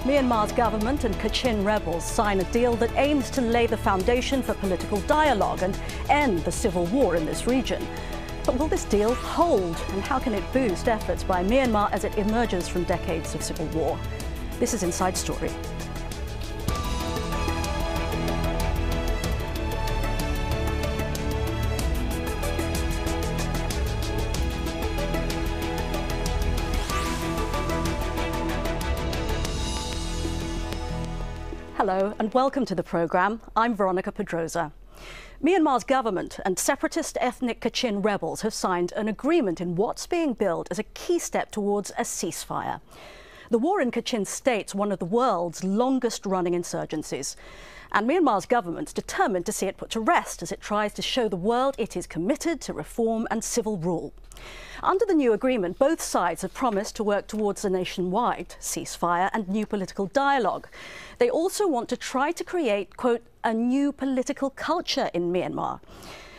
Myanmar's government and Kachin rebels sign a deal that aims to lay the foundation for political dialogue and end the civil war in this region. But will this deal hold, and how can it boost efforts by Myanmar as it emerges from decades of civil war? This is Inside Story. Hello and welcome to the programme. I'm Veronica Pedrosa. Myanmar's government and separatist ethnic Kachin rebels have signed an agreement in what's being billed as a key step towards a ceasefire. The war in Kachin State's one of the world's longest-running insurgencies, and Myanmar's government's determined to see it put to rest as it tries to show the world it is committed to reform and civil rule. Under the new agreement, both sides have promised to work towards a nationwide ceasefire and new political dialogue. They also want to try to create, quote, a new political culture in Myanmar.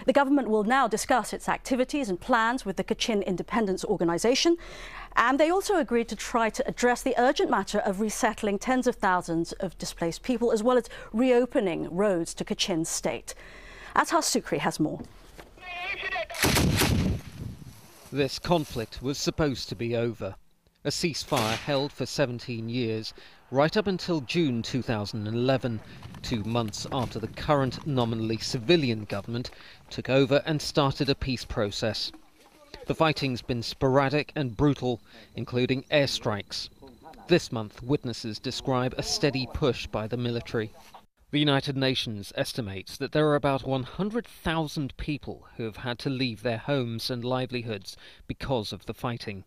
The government will now discuss its activities and plans with the Kachin Independence Organisation, and they also agreed to try to address the urgent matter of resettling tens of thousands of displaced people, as well as reopening roads to Kachin State. Azhar Sukri has more. This conflict was supposed to be over. A ceasefire held for 17 years, right up until June 2011, 2 months after the current nominally civilian government took over and started a peace process. The fighting's been sporadic and brutal, including airstrikes. This month, witnesses describe a steady push by the military. The United Nations estimates that there are about 100,000 people who have had to leave their homes and livelihoods because of the fighting.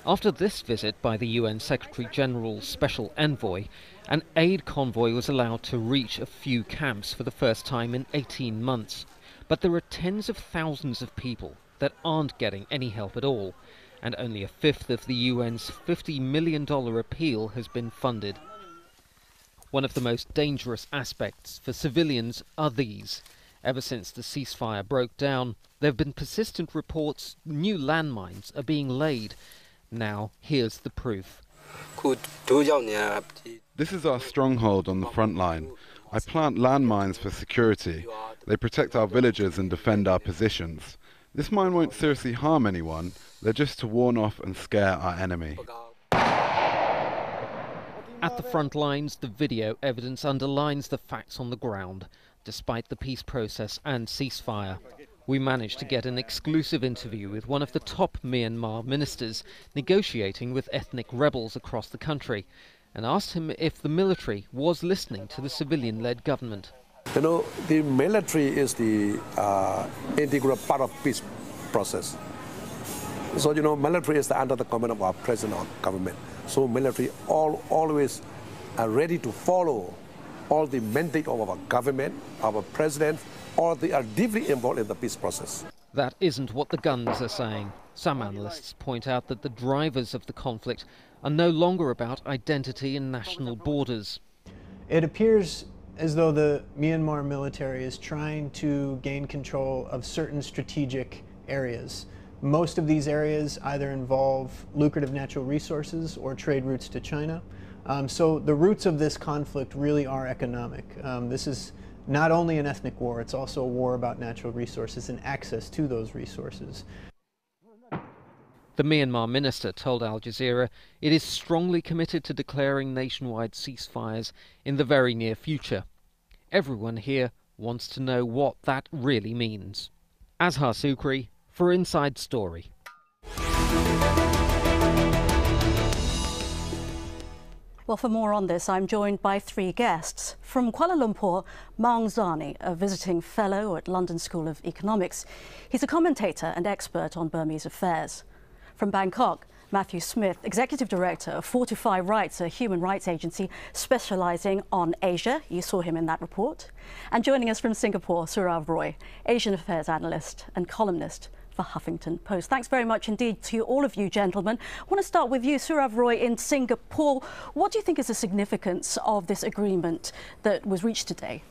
After this visit by the UN Secretary-General's Special Envoy, an aid convoy was allowed to reach a few camps for the first time in 18 months. But there are tens of thousands of people that aren't getting any help at all, and only a fifth of the UN's $50 million appeal has been funded. One of the most dangerous aspects for civilians are these. Ever since the ceasefire broke down, there have been persistent reports new landmines are being laid. Now, here's the proof. This is our stronghold on the front line. I plant landmines for security. They protect our villages and defend our positions. This mine won't seriously harm anyone. They're just to warn off and scare our enemy. At the front lines, the video evidence underlines the facts on the ground. Despite the peace process and ceasefire, we managed to get an exclusive interview with one of the top Myanmar ministers negotiating with ethnic rebels across the country, and asked him if the military was listening to the civilian-led government. You know, the military is the integral part of peace process. So, you know, military is under the command of our president or government. So military always are ready to follow all the mandate of our government, our president, or they are deeply involved in the peace process. That isn't what the guns are saying. Some analysts point out that the drivers of the conflict are no longer about identity and national borders. It appears as though the Myanmar military is trying to gain control of certain strategic areas. Most of these areas either involve lucrative natural resources or trade routes to China. So the roots of this conflict really are economic. This is not only an ethnic war, it's also a war about natural resources and access to those resources. The Myanmar minister told Al Jazeera it is strongly committed to declaring nationwide ceasefires in the very near future. Everyone here wants to know what that really means. Azhar Sukri for Inside Story. Well, for more on this, I'm joined by three guests. From Kuala Lumpur, Maung Zarni, a visiting fellow at London School of Economics. He's a commentator and expert on Burmese affairs. From Bangkok, Matthew Smith, Executive Director of Fortify Rights, a human rights agency specialising on Asia. You saw him in that report. And joining us from Singapore, Sourav Roy, Asian affairs analyst and columnist for Huffington Post. Thanks very much indeed to all of you gentlemen. I want to start with you, Sourav Roy, in Singapore. What do you think is the significance of this agreement that was reached today?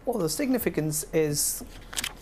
Well, the significance is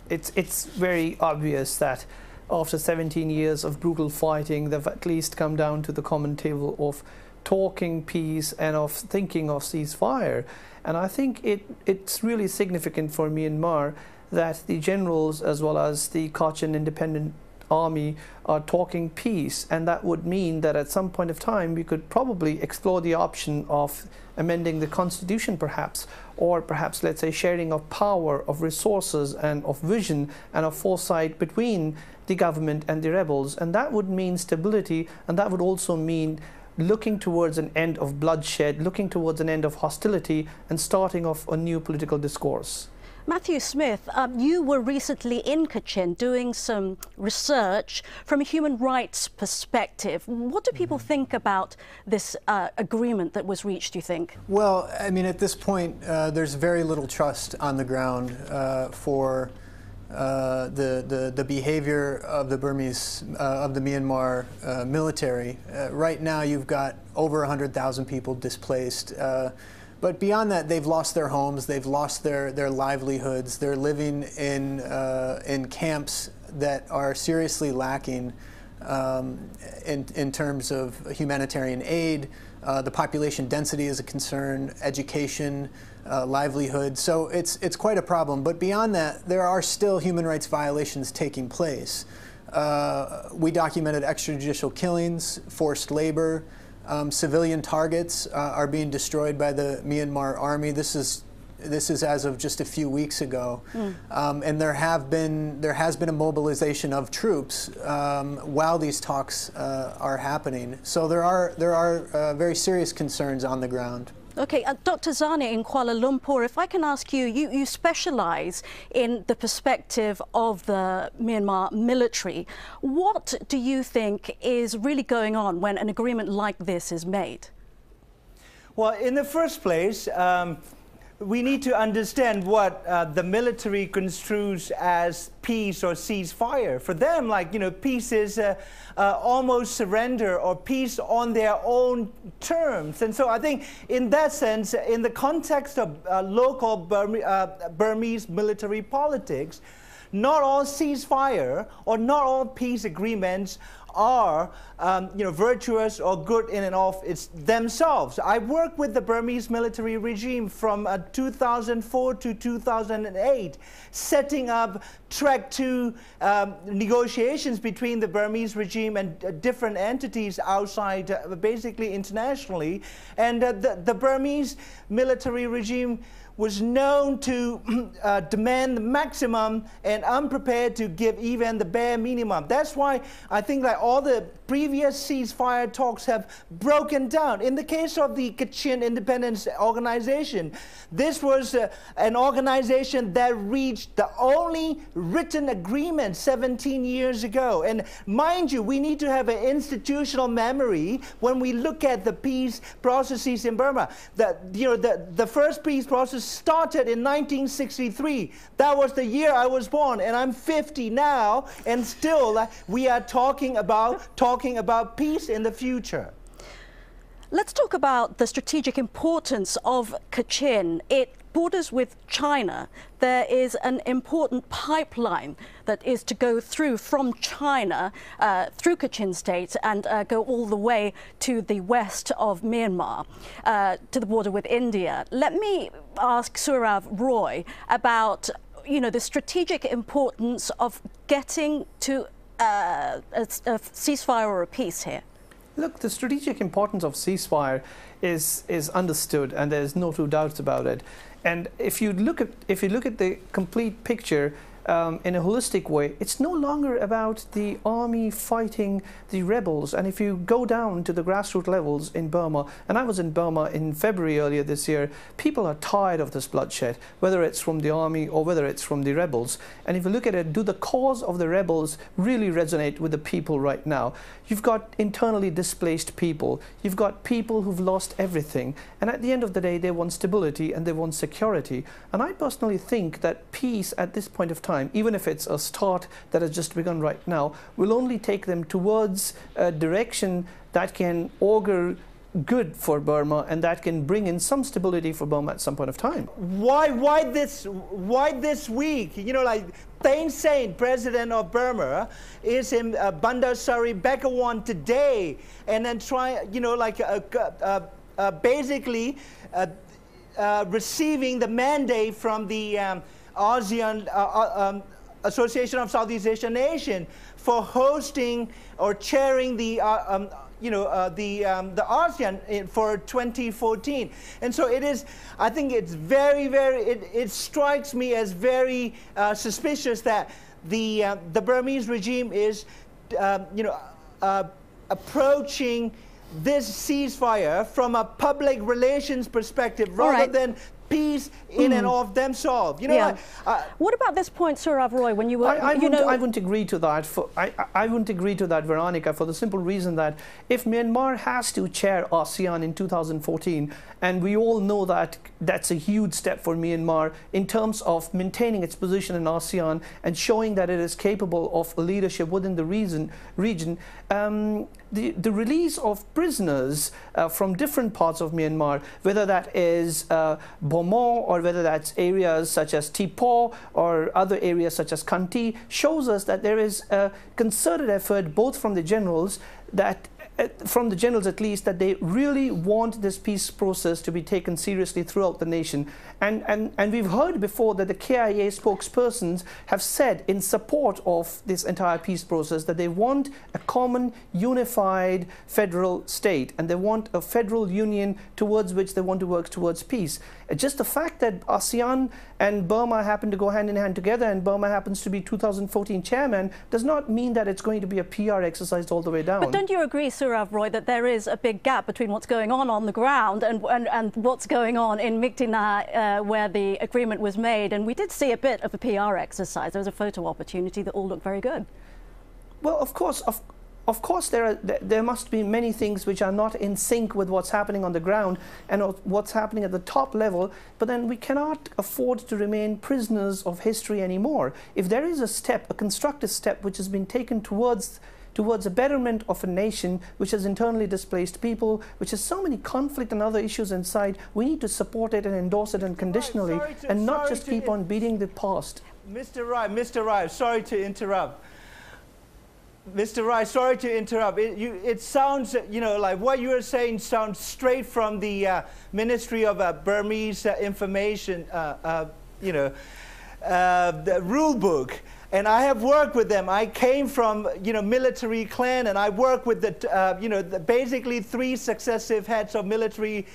it's very obvious that after 17 years of brutal fighting, they've at least come down to the common table of talking peace and of thinking of ceasefire. And I think it's really significant for Myanmar that the generals as well as the Kachin Independent Army are talking peace, and that would mean that at some point of time we could probably explore the option of amending the constitution perhaps, or perhaps, let's say, sharing of power, of resources and of vision and of foresight between the government and the rebels. And that would mean stability, and that would also mean looking towards an end of bloodshed, looking towards an end of hostility, and starting off a new political discourse. Matthew Smith, you were recently in Kachin doing some research from a human rights perspective. What do people think about this agreement that was reached, do you think? Well, I mean, at this point, there's very little trust on the ground for the behavior of the Burmese, of the Myanmar military. Right now, you've got over 100,000 people displaced. But beyond that, they've lost their homes, they've lost their livelihoods, they're living in camps that are seriously lacking in terms of humanitarian aid. The population density is a concern, education, livelihood. So it's quite a problem. But beyond that, there are still human rights violations taking place. We documented extrajudicial killings, forced labor. Civilian targets are being destroyed by the Myanmar army. This is as of just a few weeks ago, and there has been a mobilization of troops while these talks are happening. So there are very serious concerns on the ground. Okay, Dr. Zarni in Kuala Lumpur, if I can ask you, you specialise in the perspective of the Myanmar military. What do you think is really going on when an agreement like this is made? Well, in the first place, we need to understand what the military construes as peace or ceasefire. For them, peace is almost surrender or peace on their own terms. And so I think in that sense, in the context of local Burmese military politics, not all ceasefire or not all peace agreements are virtuous or good in and of themselves. I worked with the Burmese military regime from 2004 to 2008, setting up track 2 negotiations between the Burmese regime and different entities outside, basically internationally. And the Burmese military regime was known to demand the maximum and unprepared to give even the bare minimum. That's why I think that all the previous ceasefire talks have broken down. In the case of the Kachin Independence Organization, this was an organization that reached the only written agreement 17 years ago. And mind you, we need to have an institutional memory when we look at the peace processes in Burma. The first peace process started in 1963. That was the year I was born, and I'm 50 now, and still we are talking about peace in the future. Let's talk about the strategic importance of Kachin. It borders with China. There is an important pipeline that is to go through from China through Kachin State and go all the way to the west of Myanmar, to the border with India. Let me ask Sourav Roy about the strategic importance of getting to a ceasefire or a peace here. Look, the strategic importance of ceasefire is understood, and there's no two doubts about it. And if you look at the complete picture in a holistic way, it's no longer about the army fighting the rebels. And if you go down to the grassroots levels in Burma, and I was in Burma in February earlier this year, people are tired of this bloodshed, whether it's from the army or whether it's from the rebels. And if you look at it, do the cause of the rebels really resonate with the people right now? You've got internally displaced people, you've got people who've lost everything, and at the end of the day they want stability and they want security. And I personally think that peace at this point of time, even if it's a start that has just begun right now, will only take them towards a direction that can augur good for Burma, and that can bring in some stability for Burma at some point of time. Why this week? You know, like Thein Sein, president of Burma, is in Bandar Seri Begawan today, and then basically receiving the mandate from the ASEAN Association of Southeast Asian Nations for hosting or chairing the ASEAN for 2014. And so it is, I think it's it strikes me as very suspicious that the Burmese regime is, approaching this ceasefire from a public relations perspective rather than peace in and of themselves. You know, what about this point, Sourav Roy, when you were, I wouldn't agree to that. I wouldn't agree to that, Veronica, for the simple reason that if Myanmar has to chair ASEAN in 2014, and we all know that that's a huge step for Myanmar in terms of maintaining its position in ASEAN and showing that it is capable of leadership within the region, the release of prisoners from different parts of Myanmar, whether that is Bhamo or whether that's areas such as Tipo or other areas such as Kanti, shows us that there is a concerted effort both from the generals at least, that they really want this peace process to be taken seriously throughout the nation. And we've heard before that the KIA spokespersons have said in support of this entire peace process that they want a common, unified federal state, and they want a federal union towards which they want to work towards peace. Just the fact that ASEAN and Burma happen to go hand in hand together, and Burma happens to be 2014 chairman, does not mean that it's going to be a PR exercise all the way down. But don't you agree, Sourav Roy, that there is a big gap between what's going on the ground and what's going on in Myitkyina, where the agreement was made? And we did see a bit of a PR exercise. There was a photo opportunity that all looked very good. Well, of course, there must be many things which are not in sync with what's happening on the ground and what's happening at the top level, but then we cannot afford to remain prisoners of history anymore. If there is a step, a constructive step, which has been taken towards a betterment of a nation which has internally displaced people, which has so many conflict and other issues inside, we need to support it and endorse it unconditionally, and not just keep on beating the past. Mr. Rai, sorry to interrupt. Mr. Rai, sorry to interrupt. It sounds, like what you are saying sounds straight from the Ministry of Burmese Information, the rule book. And I have worked with them. I came from, military clan, and I worked with basically 3 successive heads of military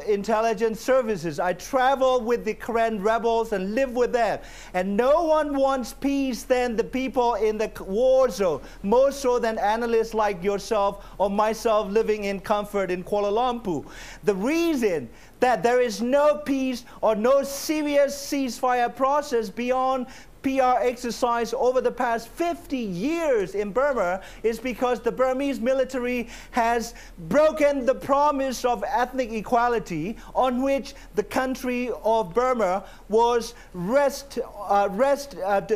intelligence services. I travel with the Karen rebels and live with them. And no one wants peace than the people in the war zone, more so than analysts like yourself or myself living in comfort in Kuala Lumpur. The reason that there is no peace or no serious ceasefire process beyond PR exercise over the past 50 years in Burma is because the Burmese military has broken the promise of ethnic equality on which the country of Burma was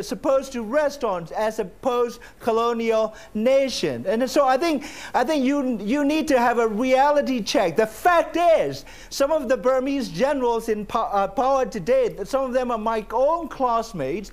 supposed to rest on as a post-colonial nation. And so I think you need to have a reality check. The fact is, some of the Burmese generals in power today, some of them are my own classmates,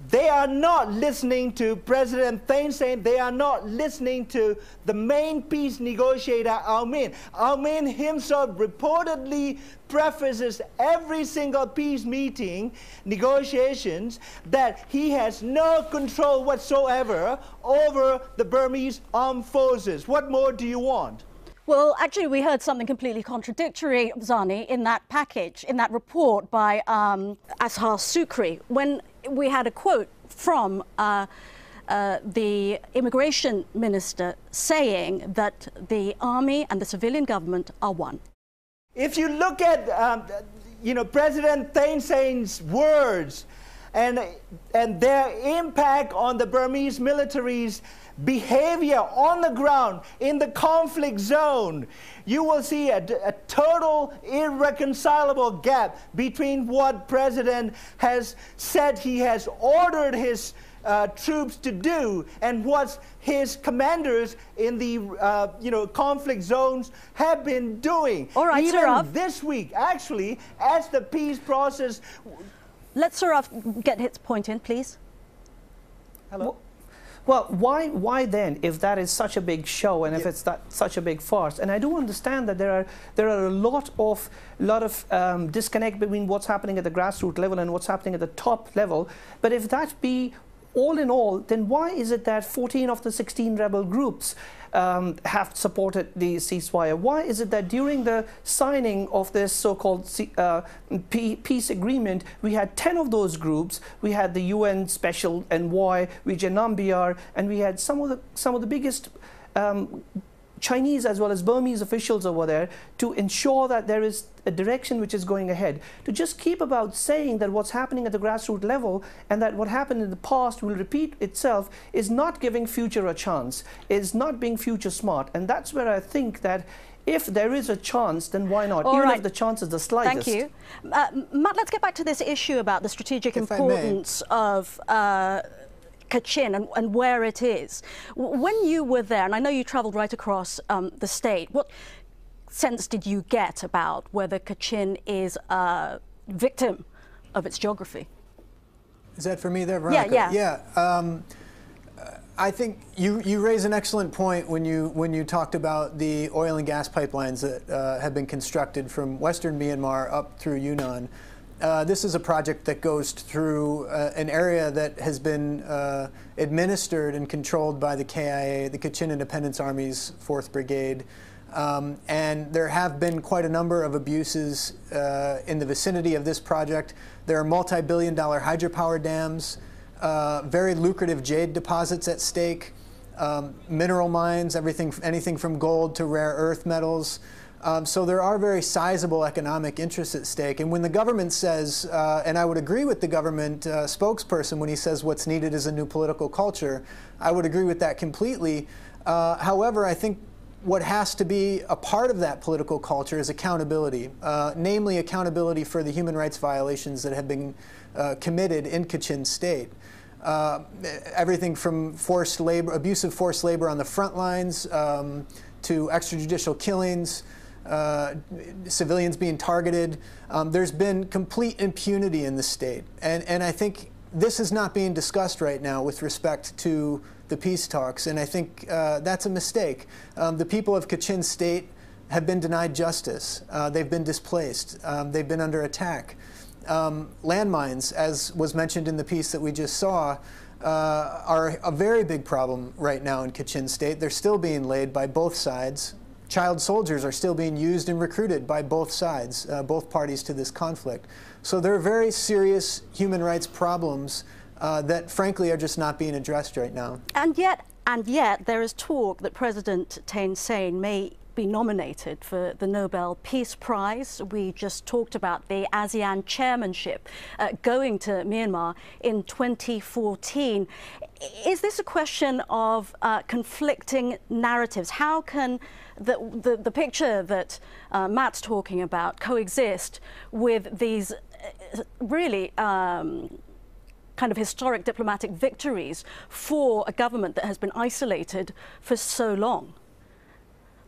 they are not listening to President Thein Sein. They are not listening to the main peace negotiator, Aung Min. Aung Min himself reportedly prefaces every single peace meeting, negotiations, that he has no control whatsoever over the Burmese armed forces. What more do you want? Well, actually, we heard something completely contradictory, Zarni, in that package, in that report by Ashar Sukri, when we had a quote from the immigration minister saying that the army and the civilian government are one. If you look at, President Thein Sein's words and their impact on the Burmese military's behavior on the ground in the conflict zone, you will see a total irreconcilable gap between what President has said he has ordered his troops to do and what his commanders in the conflict zones have been doing. All right, even Sourav. this week, actually, as the peace process. Let Sourav get his point in, please. Hello. Well, why then, if that is such a big show and if it's such a big farce? And I do understand that there are a lot of disconnect between what's happening at the grassroots level and what's happening at the top level. But if that be all in all, then why is it that 14 of the 16 rebel groups have supported the ceasefire? Why is it that during the signing of this so-called peace agreement, we had 10 of those groups? We had the UN Special Envoy, Vijay Nambiar, and we had some of the biggest Chinese as well as Burmese officials over there to ensure that there is a direction which is going ahead. To just keep about saying that what's happening at the grassroots level and that what happened in the past will repeat itself is not giving future a chance, is not being future smart. And that's where I think that if there is a chance, then why not? Even if the chance is the slightest. Thank you. Matt, let's get back to this issue about the strategic importance of Kachin and where it is. When you were there, and I know you travelled right across the state, what sense did you get about whether Kachin is a victim of its geography? Is that for me there, Veronica? Yeah. I think you raise an excellent point when you talked about the oil and gas pipelines that have been constructed from western Myanmar up through Yunnan. This is a project that goes through an area that has been administered and controlled by the KIA, the Kachin Independence Army's 4th Brigade. And there have been quite a number of abuses in the vicinity of this project. There are multi-billion-dollar hydropower dams, very lucrative jade deposits at stake, mineral mines, anything from gold to rare earth metals. So there are very sizable economic interests at stake. And when the government says, and I would agree with the government spokesperson when he says what's needed is a new political culture, I would agree with that completely. However, I think what has to be a part of that political culture is accountability, namely accountability for the human rights violations that have been committed in Kachin State. Everything from forced labor, abusive forced labor on the front lines, to extrajudicial killings, civilians being targeted. There's been complete impunity in the state. And I think this is not being discussed right now with respect to the peace talks, and I think that's a mistake. The people of Kachin State have been denied justice. They've been displaced. They've been under attack. Landmines, as was mentioned in the piece that we just saw, are a very big problem right now in Kachin State. They're still being laid by both sides. Child soldiers are still being used and recruited by both sides, both parties to this conflict. So there are very serious human rights problems that frankly are just not being addressed right now. And yet there is talk that President Thein Sein may be nominated for the Nobel Peace Prize. We just talked about the ASEAN chairmanship going to Myanmar in 2014. Is this a question of conflicting narratives? How can the picture that Matt's talking about coexist with these really kind of historic diplomatic victories for a government that has been isolated for so long?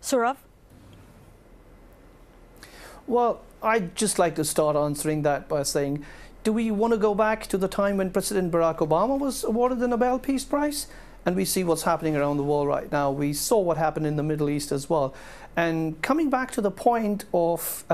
Sourav? Well, I'd just like to start answering that by saying, do we want to go back to the time when President Barack Obama was awarded the Nobel Peace Prize? And we see what's happening around the world right now. We saw what happened in the Middle East as well. And coming back to the point of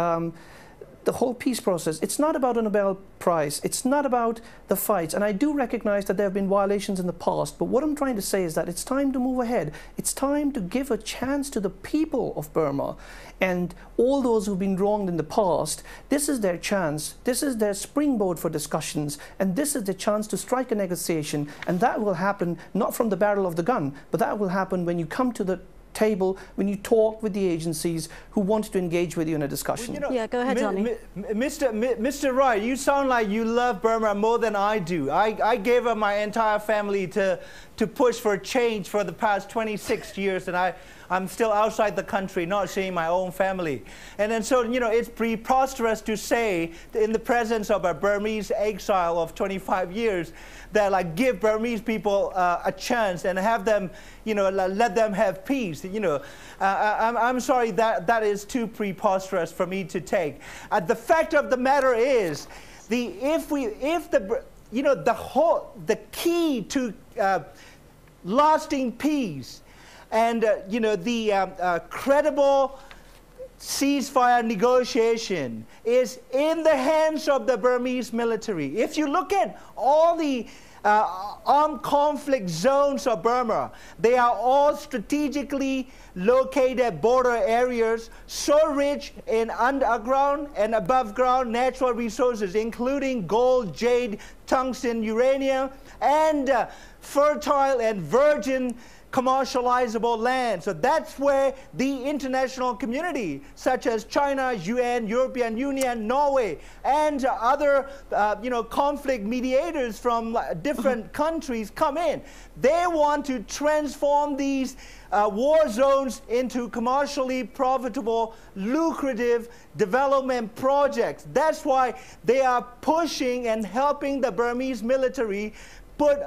the whole peace process, it's not about a Nobel Prize. It's not about the fights. And I do recognize that there have been violations in the past. But what I'm trying to say is that it's time to move ahead. It's time to give a chance to the people of Burma and all those who've been wronged in the past. This is their chance. This is their springboard for discussions. And this is the chance to strike a negotiation. And that will happen not from the barrel of the gun, but that will happen when you come to the table, when you talk with the agencies who want to engage with you in a discussion. Well, yeah, go ahead, Johnny. Mr. Roy, you sound like you love Burma more than I do. I gave up my entire family to push for change for the past 26 years, and I'm still outside the country, not seeing my own family. And then so, it's preposterous to say in the presence of a Burmese exile of 25 years that like give Burmese people a chance and have them, let them have peace. I'm sorry, that is too preposterous for me to take. The fact of the matter is, the key to lasting peace and the credible ceasefire negotiation is in the hands of the Burmese military. If you look at all the armed conflict zones of Burma, they are all strategically located border areas, so rich in underground and above ground natural resources, including gold, jade, tungsten, uranium, and fertile and virgin commercializable land. So that's where the international community, such as China, UN, European Union, Norway, and other conflict mediators from different countries come in. They want to transform these war zones into commercially profitable, lucrative development projects. That's why they are pushing and helping the Burmese military put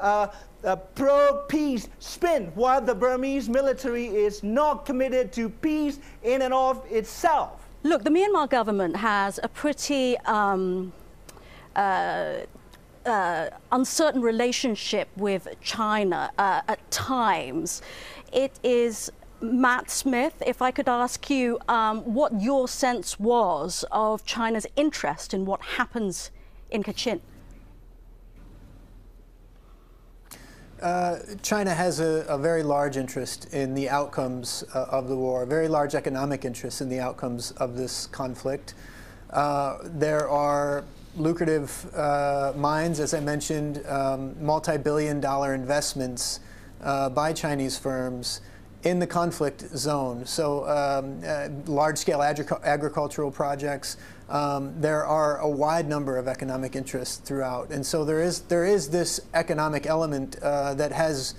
a pro-peace spin, while the Burmese military is not committed to peace in and of itself. Look, the Myanmar government has a pretty uncertain relationship with China at times. It is, Matt Smith, if I could ask you what your sense was of China's interest in what happens in Kachin. China has a very large interest in the outcomes of the war, a very large economic interest in the outcomes of this conflict. There are lucrative mines, as I mentioned, multi-billion-dollar investments by Chinese firms in the conflict zone. So large-scale agricultural projects. There are a wide number of economic interests throughout, and so there is this economic element that has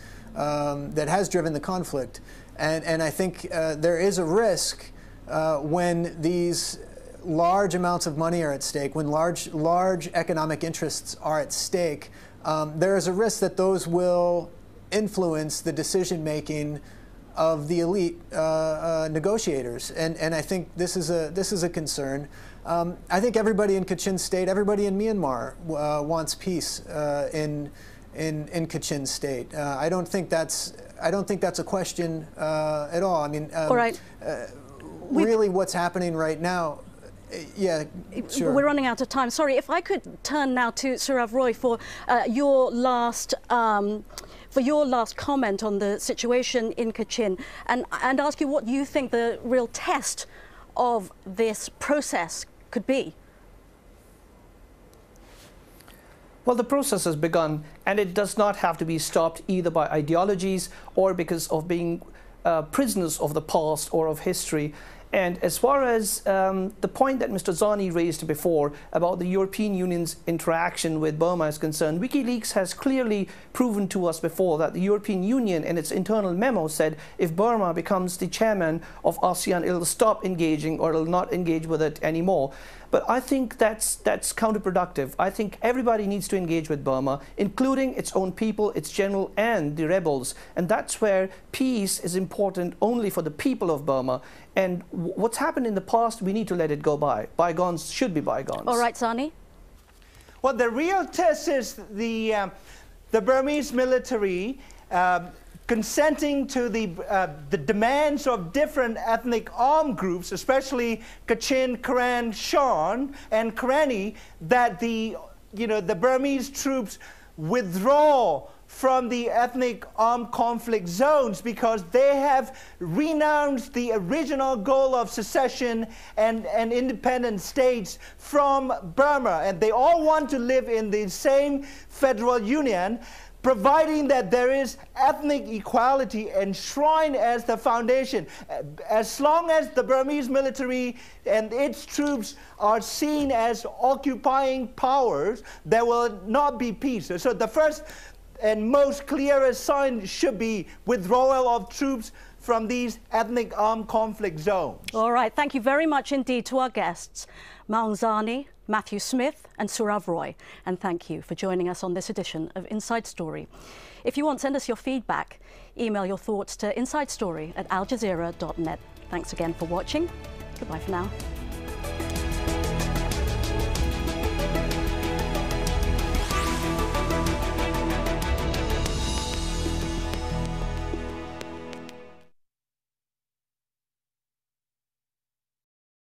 driven the conflict, and I think there is a risk when these large amounts of money are at stake, when large economic interests are at stake. There is a risk that those will influence the decision making of the elite negotiators, and I think this is a concern. I think everybody in Kachin State, everybody in Myanmar wants peace in Kachin State. I don't think that's a question at all. I mean, all right. Really, what's happening right now? Yeah, sure. We're running out of time. Sorry, if I could turn now to Sourav Roy for your last comment on the situation in Kachin, and ask you what you think the real test of this process could be. Well, the process has begun, and it does not have to be stopped either by ideologies or because of being prisoners of the past or of history. And as far as the point that Mr. Zarni raised before about the European Union's interaction with Burma is concerned, WikiLeaks has clearly proven to us before that the European Union in its internal memo said if Burma becomes the chairman of ASEAN, it'll stop engaging or it'll not engage with it anymore. But I think that's counterproductive. I think everybody needs to engage with Burma, including its own people, its general, and the rebels. And that's where peace is important only for the people of Burma. And what's happened in the past, we need to let it go by. Bygones should be bygones. All right, Zarni. Well, the real test is the Burmese military consenting to the demands of different ethnic armed groups, especially Kachin, Karen, Shan, and Karenni, that the Burmese troops withdraw from the ethnic armed conflict zones because they have renounced the original goal of secession and independent states from Burma. And they all want to live in the same federal union, providing that there is ethnic equality enshrined as the foundation. As long as the Burmese military and its troops are seen as occupying powers, there will not be peace. So the first and most clearest sign should be withdrawal of troops from these ethnic armed conflict zones. All right, thank you very much indeed to our guests, Maung Zarni, Matthew Smith and Sourav Roy. And thank you for joining us on this edition of Inside Story. If you want, send us your feedback. Email your thoughts to insidestory@aljazeera.net. Thanks again for watching. Goodbye for now.